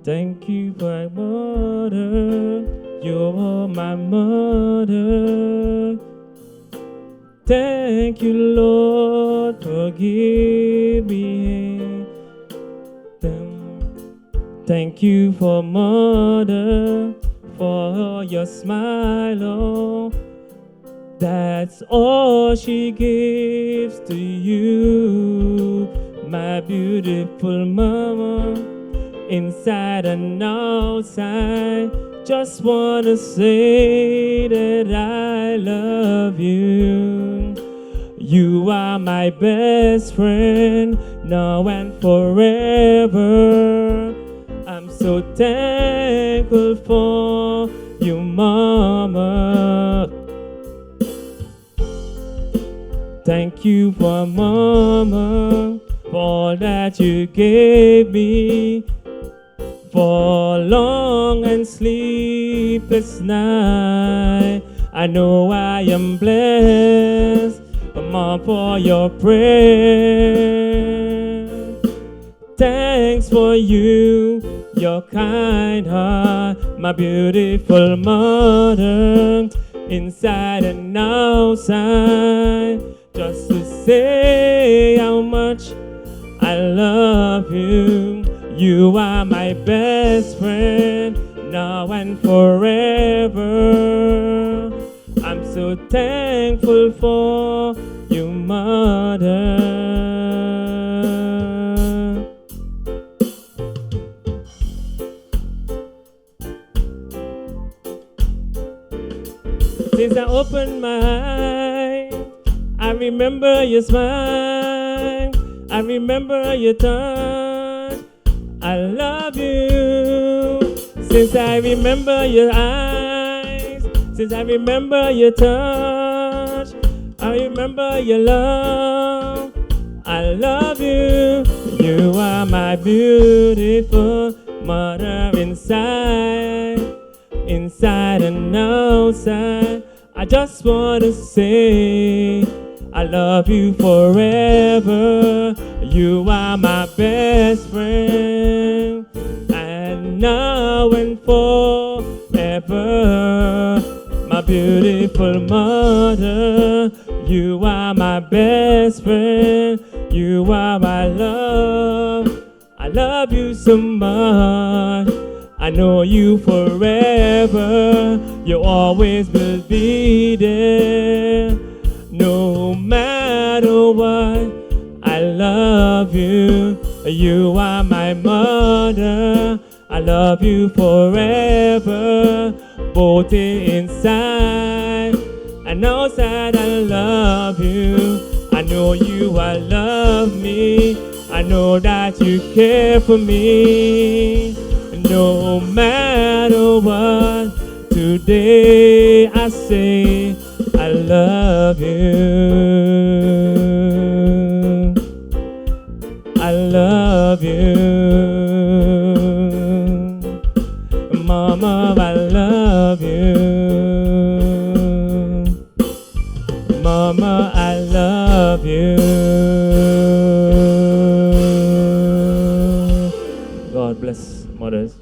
Thank you for my mother. You're my mother. Thank you, Lord, for giving them. Thank you for mother, for your smile, oh. That's all she gives to you, my beautiful mama, inside and outside. Just wanna say that I love you. You are my best friend, now and forever. I'm so thankful for you, mama. Thank you for mama, for all that you gave me, for long and sleepless night. I know I am blessed, Mom, for your prayer. Thanks for you, your kind heart, my beautiful mother, inside and outside. Just to say how much I love you. You are my best friend, now and forever. I'm so thankful for you, mother. Since I opened my eyes, I remember your smile, I remember your touch. I love you. Since I remember your eyes, since I remember your touch, I remember your love. I love you. You are my beautiful mother, inside, inside and outside. I just want to say I love you forever. You are my best friend, and now and forever. My beautiful mother, you are my best friend. You are my love. I love you so much. I know you forever. You always will be there, no matter what. I love you. You are my mother. I love you forever, both inside and outside. I love you. I know you will love me. I know that you care for me, no matter what. Today I say I love you. I love you. Mama, I love you. Mama, I love you. God bless mothers.